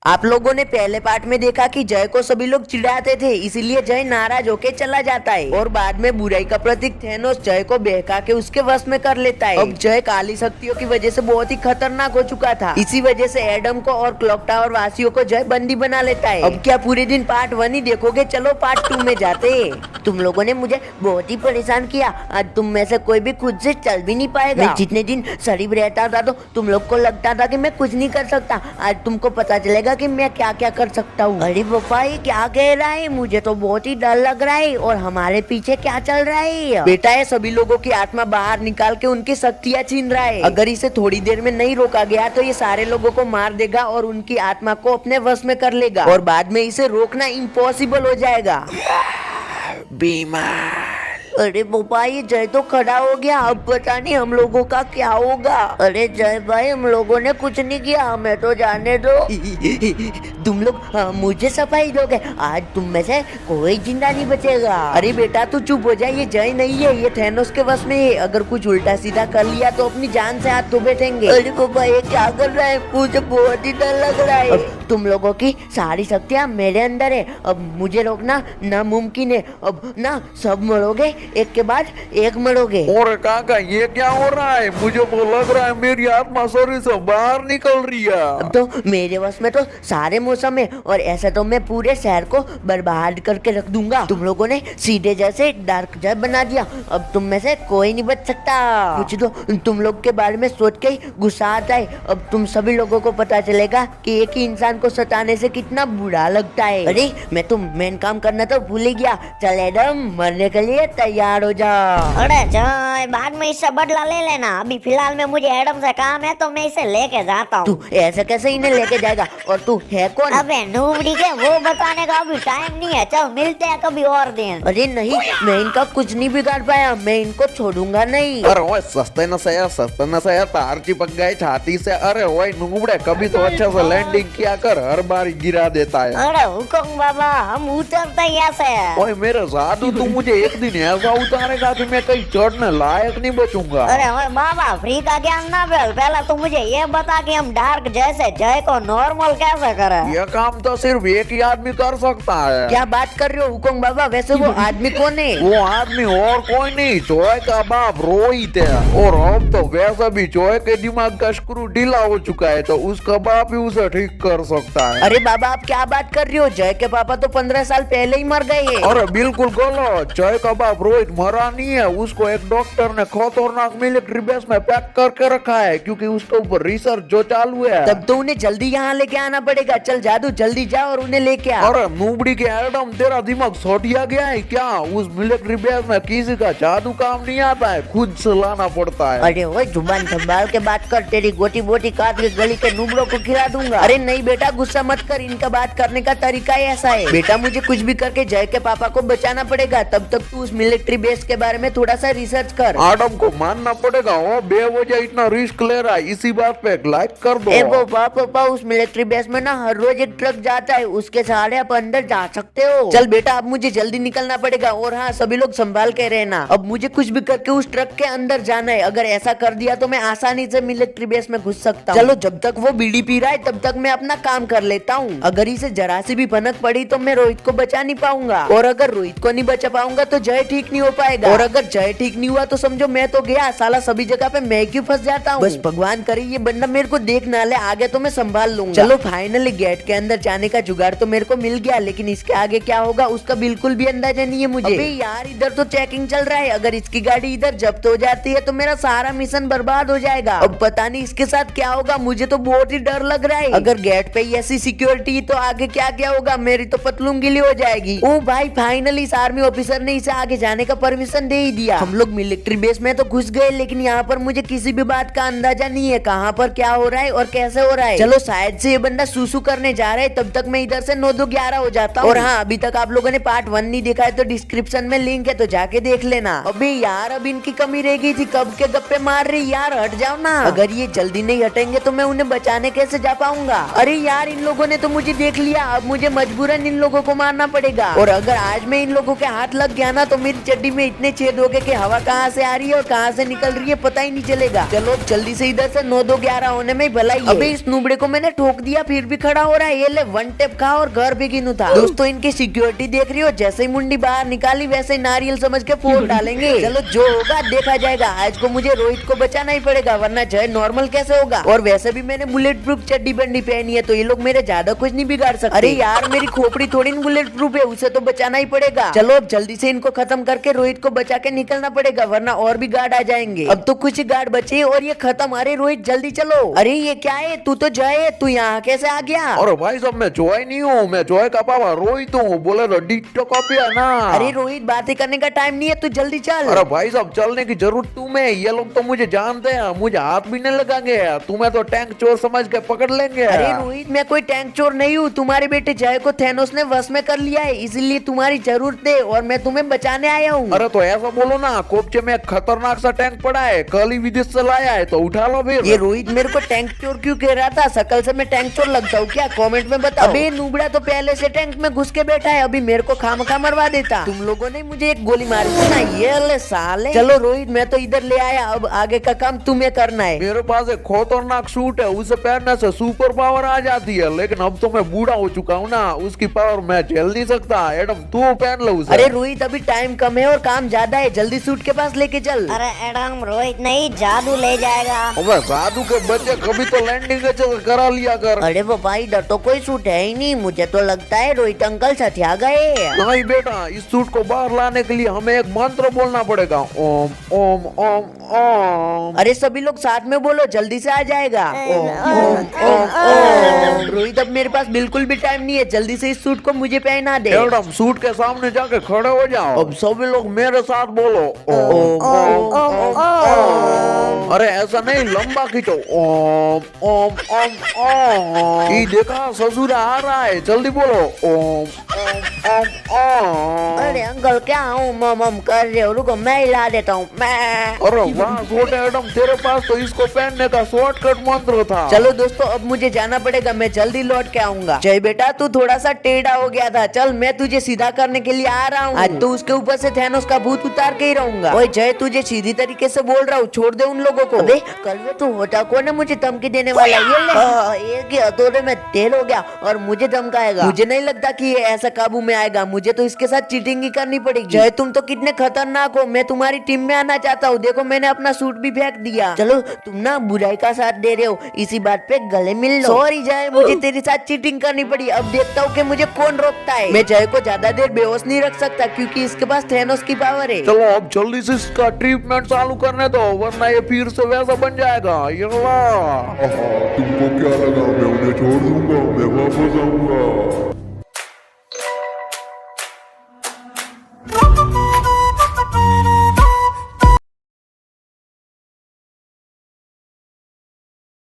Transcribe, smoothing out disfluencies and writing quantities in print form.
आप लोगों ने पहले पार्ट में देखा कि जय को सभी लोग चिढ़ाते थे, इसीलिए जय नाराज होके चला जाता है और बाद में बुराई का प्रतीक थेनोस जय को बहका के उसके वश में कर लेता है। अब जय काली शक्तियों की वजह से बहुत ही खतरनाक हो चुका था, इसी वजह से एडम को और क्लॉक टावर वासियों को जय बंदी बना लेता है। अब क्या पूरे दिन पार्ट 1 ही देखोगे? चलो पार्ट 2 में जाते। तुम लोगों ने मुझे बहुत ही परेशान किया, आज तुम में से कोई भी खुद से चल भी नहीं पाएगा। मैं जितने दिन शरीफ रहता था तो तुम लोग को लगता था कि मैं कुछ नहीं कर सकता, आज तुमको पता चलेगा कि मैं क्या क्या कर सकता हूँ। अरे पापा ये क्या कह रहा है? मुझे तो बहुत ही डर लग रहा है। और हमारे पीछे क्या चल रहा है? बेटा ये सभी लोगों की आत्मा बाहर निकाल के उनकी शक्तियाँ छीन रहा है। अगर इसे थोड़ी देर में नहीं रोका गया तो ये सारे लोगों को मार देगा और उनकी आत्मा को अपने वश में कर लेगा और बाद में इसे रोकना इम्पॉसिबल हो जाएगा। बीमार। अरे पापा ये जय तो खड़ा हो गया, अब पता नहीं हम लोगों का क्या होगा। अरे जय भाई हम लोगों ने कुछ नहीं किया, हमें तो जाने दो। तुम लोग मुझे सफाई दोगे? आज तुम में से कोई जिंदा नहीं बचेगा। अरे बेटा तू चुप हो जा, ये जय नहीं है, ये थेनोस के वश में है। अगर कुछ उल्टा सीधा कर लिया तो अपनी जान से हाथ धो बैठेंगे। अरे पापा ये क्या कर रहा है? मुझे बहुत ही डर लग रहा है। अब तुम लोगों की सारी शक्तियाँ मेरे अंदर है, अब मुझे रोकना नामुमकिन है। अब ना सब मरोगे, एक के बाद एक मरोगे। और काका ये क्या हो रहा है? मुझे तो लग रहा है मेरी आत्मा शरीर से बाहर निकल रही है। अब तो मेरे वश में तो सारे मौसम है और ऐसा तो मैं पूरे शहर को बर्बाद करके रख दूंगा। तुम लोगों ने सीधे जैसे डार्क जय बना दिया, अब तुम में से कोई नहीं बच सकता। कुछ तो तुम लोग के बारे में सोच के ही गुस्सा आता है। अब तुम सभी लोगों को पता चलेगा कि एक ही इंसान को सताने से कितना बुरा लगता है। अरे मैं तो मेन काम करना तो भूल ही गया। चल एडम मरने के लिए तैयार हो जा। अरे जय बाद में इससे बदला ले लेना, अभी फिलहाल में मुझे एडम से काम है तो मैं इसे लेके जाता हूँ। तू ऐसे कैसे इन्हें लेके जाएगा? और तू है कौन? अबे नूबड़ी के वो बताने का अभी टाइम नहीं है, चल मिलते हैं कभी और दिन। अरे नहीं मैं इनका कुछ नहीं बिगाड़ पाया, मैं इनको छोड़ूंगा नहीं। अरे ओए सस्ते न सया तार चिपक गए छाती से। अरे ओए नुबड़े कभी तो अच्छे से लैंडिंग किया कर, हर बार गिरा देता है। अरे हुकुम बाबा हम उतरते ही ऐसे। ओए मेरे साधु तू मुझे एक दिन ऐसा उतारेगा कि मैं कहीं चढ़ने लायक नहीं बचूंगा। अरे ओए बाबा फ्री का ज्ञान ना बोल, पहले तू मुझे ये बता कि हम डार्क जैसे जय को नॉर्मल कैसे करें? ये काम तो सिर्फ एक ही आदमी कर सकता है। क्या बात कर रहे हो हुकुम बाबा? वैसे वो आदमी कौन है? वो आदमी और कोई नहीं, जोय का बाप रोहित है। और अब तो वैसा भी जोय के दिमाग का स्क्रू ढीला हो चुका है तो उसका बाप ही उसे ठीक कर सकता है। अरे बाबा आप क्या बात कर रहे हो? जय के पापा तो 15 साल पहले ही मर गए हैं। अरे बिल्कुल गलत, जय का बाप रोहित मरा नहीं है, उसको एक डॉक्टर ने खतरनाक मिलिट्री बेस में पैक करके रखा है क्योंकि उसके ऊपर रिसर्च जो चालू है। तब तो उन्हें जल्दी यहाँ लेके आना पड़ेगा। चल जादू जल्दी जा और उन्हें लेके आ। अरे नूबड़ी के एडम तेरा दिमाग सोटिया गया है क्या? उस मिलिट्री बेस में किसी का जादू काम नहीं आता है, खुद से लाना पड़ता है। अरे ओए जुबान संभाल के बात कर, तेरी गोटी बोटी काट के गली के नुबड़ों को खिला दूंगा। अरे नहीं बेटा गुस्सा मत कर, इनका बात करने का तरीका ही ऐसा है। बेटा मुझे कुछ भी करके जय के पापा को बचाना पड़ेगा, तब तक तू उस मिलिट्री बेस के बारे में थोड़ा सा रिसर्च कर। एडम को मानना पड़ेगा, वो बेवजह इतना रिस्क ले रहा है, इसी बात पे एक लाइक कर दो। ए वो पापा उस मिलिट्री बेस में ना हर रोज एक ट्रक जाता है, उसके सहारे आप अंदर जा सकते हो। चल बेटा अब मुझे जल्दी निकलना पड़ेगा और हाँ सभी लोग संभाल के रहना। अब मुझे कुछ भी करके उस ट्रक के अंदर जाना है, अगर ऐसा कर दिया तो मैं आसानी से मिलिट्री बेस में घुस सकता हूँ। चलो जब तक वो बीड़ी पी रहा है तब तक मैं अपना काम कर लेता हूँ। अगर इसे जरा सी भी भनक पड़ी तो मैं रोहित को बचा नहीं पाऊंगा और अगर रोहित को नहीं बचा पाऊंगा तो जय ठीक नहीं हो पाएगा और अगर जय ठीक नहीं हुआ तो समझो मैं तो गया, साला सभी जगह पे मैं क्यों फंस जाता हूँ। बस भगवान करे ये बंदा मेरे को देख ना ले, आगे तो मैं संभाल लूंगा। चलो फाइनली गेट के अंदर जाने का जुगाड़ तो मेरे को मिल गया, लेकिन इसके आगे क्या होगा उसका बिल्कुल भी अंदाजा नहीं है मुझे। अबे यार इधर तो चेकिंग चल रहा है, अगर इसकी गाड़ी इधर जब्त हो जाती है तो मेरा सारा मिशन बर्बाद हो जाएगा। अब पता नहीं इसके साथ क्या होगा, मुझे तो बहुत ही डर लग रहा है। अगर गेट पे ऐसी सिक्योरिटी तो आगे क्या क्या होगा, मेरी तो पतलून गिली हो जाएगी। ओ भाई फाइनली इस आर्मी ऑफिसर ने इसे आगे जाने का परमिशन दे ही दिया। हम लोग मिलिट्री बेस में तो घुस गए, लेकिन यहाँ पर मुझे किसी भी बात का अंदाजा नहीं है कहाँ पर क्या हो रहा है और कैसे हो रहा है। चलो शायद से ये बंदा सूसू करने जा रहा है, तब तक मैं इधर से 9-2-11 हो जाता हूँ। और हाँ अभी तक आप लोगों ने पार्ट 1 नहीं देखा है तो डिस्क्रिप्शन में लिंक है, तो जाके देख लेना। अबे यार अब इनकी कमी रह गई थी, कब के गप्पे मार रही यार, हट जाओ ना। अगर ये जल्दी नहीं हटेंगे तो मैं उन्हें बचाने कैसे जा पाऊंगा। अरे यार इन लोगों ने तो मुझे देख लिया, अब मुझे मजबूरन इन लोगों को मारना पड़ेगा। और अगर आज मैं इन लोगों के हाथ लग गया ना तो मेरी चड्डी में इतने छेद हो गए कि हवा कहाँ से आ रही है और कहाँ से निकल रही है पता ही नहीं चलेगा। चलो जल्दी से इधर से 9-2-11 होने में भलाई है। अबे इस नुबड़े को मैंने ठोक दिया फिर भी खड़ा हो रहा है। ये ले वन टेप खा और घर भी गिनू था। दोस्तों इनकी सिक्योरिटी देख रही हो, जैसे ही मुंडी बाहर निकाली वैसे ही नारियल समझ के फोड़ डालेंगे। चलो जो होगा देखा जाएगा। आज को मुझे रोहित को बचाना ही पड़ेगा वरना जय नॉर्मल कैसे होगा। और वैसे भी मैंने बुलेट प्रूफ चड्डी बंडी पहनी है तो ये लोग मेरे ज्यादा कुछ नहीं बिगाड़ सकते। अरे यार मेरी खोपड़ी थोड़ी बुलेट प्रूफ है, उसे तो बचाना ही पड़ेगा। चलो अब जल्दी से इनको खत्म करके रोहित को बचा के निकलना पड़ेगा वरना और भी गार्ड आ जाएंगे। अब तो कुछ गार्ड बचे और ये खत्म। अरे रोहित जल्दी चलो। अरे ये क्या है, तू तो जय है, तू यहाँ कैसे आ गया? अरे भाई साहब मैं जॉय नहीं हूँ, मैं जॉय का पापा रोहित हूँ। बोले तो डिक्टो कॉपी है ना। अरे रोहित बातें करने का टाइम नहीं है, तू जल्दी चल। अरे भाई साहब चलने की जरूरत तुम्हें, ये लोग तो मुझे जानते हैं, मुझे हाथ भी नहीं लगाएंगे। तुम्हें तो टैंक चोर समझ के पकड़ लेंगे। अरे रोहित मैं कोई टैंक चोर नहीं हूँ, तुम्हारे बेटे जय को थैनोस ने वश में कर लिया है इसलिए तुम्हारी जरूरत है और मैं तुम्हें बचाने आया हूँ। अरे तो ऐसा बोलो ना, कोपचे में एक खतरनाक सा टैंक पड़ा है, कल ही विदेश से लाया है तो उठा लो फिर। ये रोहित मेरे को टैंक चोर क्यों कह रहा था? शकल से मैं टैंक चोर लगता हूँ क्या? कमेंट में बताओ। अबे नुबड़ा तो पहले से टैंक में घुस के बैठा है, अभी मेरे को खामखा मरवा देता। तुम लोगों ने मुझे एक गोली मारी थी ना, ये ले साले। चलो रोहित मैं तो इधर ले आया, अब आगे का काम तुम्हें करना है। मेरे पास एक खतरनाक सूट है, उसे पहनने से सुपर पावर आ जाती है, लेकिन अब तो मैं बूढ़ा हो चुका हूँ ना, उसकी पावर मैं झेल नहीं सकता। एडम तू पहन लो उसे। अरे रोहित अभी टाइम कम है और काम ज्यादा है, जल्दी सूट के पास लेके चल। अरे एडम रोहित नहीं जादू ले जाएगा। अबे साधु के बच्चे कभी तो लैंडिंग करा लिया कर। अरे वो भाई इधर तो कोई सूट है ही नहीं, मुझे तो लगता है रोहित अंकल सठिया गए। नहीं बेटा, इस सूट को बाहर लाने के लिए हमें एक मंत्र बोलना पड़ेगा। ओम ओम ओम ओम। अरे सभी लोग साथ में बोलो, जल्दी से आ जाएगा। ओम ओम ओम ओम। रोहित अब मेरे पास बिल्कुल भी टाइम नहीं है, जल्दी से इस सूट को मुझे पहना दे। एडम सूट के सामने जाके खड़े हो जाओ। अब सभी लोग मेरे साथ बोलो। ओम ओम ओम ओम। अरे ऐसा नहीं, लंबा खींचो। ओम ओम ओम ओम। ये देखा ससुर आ रहा है, जल्दी बोलो। ओम ओम ओम ओम। अरे अंकल क्या हूँ मम कर रहे हो, रुको मैं हिला देता हूँ मैं। अरे वाह छोटे एडम, तेरे पास तो इसको पहनने का शॉर्टकट मंत्र था। चलो दोस्तों अब मुझे जाना पड़ेगा, मैं जल्दी लौट के आऊंगा। जय बेटा तू थोड़ा सा टेढ़ा हो गया था, चल मैं तुझे सीधा करने के लिए आ रहा हूँ। आज तो उसके ऊपर से थैनोस का भूत उतार के ही रहूंगा। ओए जय तुझे सीधी तरीके से बोल रहा हूँ, छोड़ दे उन लोगों को। अबे कल में तू होता कौन है मुझे धमकी देने वाला? ये ले एक ही हथौड़े में तेल हो गया और मुझे धमकाएगा। मुझे नहीं लगता कि ये ऐसा काबू में आएगा, मुझे तो इसके साथ चीटिंग ही करनी पड़ेगी। जय तुम तो कितने खतरनाक हो, मैं तुम्हारी टीम में आना चाहता हूँ। देखो मैंने अपना सूट भी फेंक दिया। चलो तुम ना बुराई का साथ दे रहे हो, इसी बात पे गले मिल लो। सॉरी जय, मुझे तेरे साथ चीटिंग करनी पड़ी, अब देखता हूँ कि मुझे कौन रोकता है। मैं जय को ज्यादा देर बेहोश नहीं रख सकता क्योंकि इसके पास थैनोस की पावर है। चलो अब जल्दी से इसका ट्रीटमेंट चालू करने दो वरना ये फिर से वैसा बन जाएगा। तुमको क्या लगा मैं उन्हें छोड़ दूंगा? मैं वापस आऊंगा।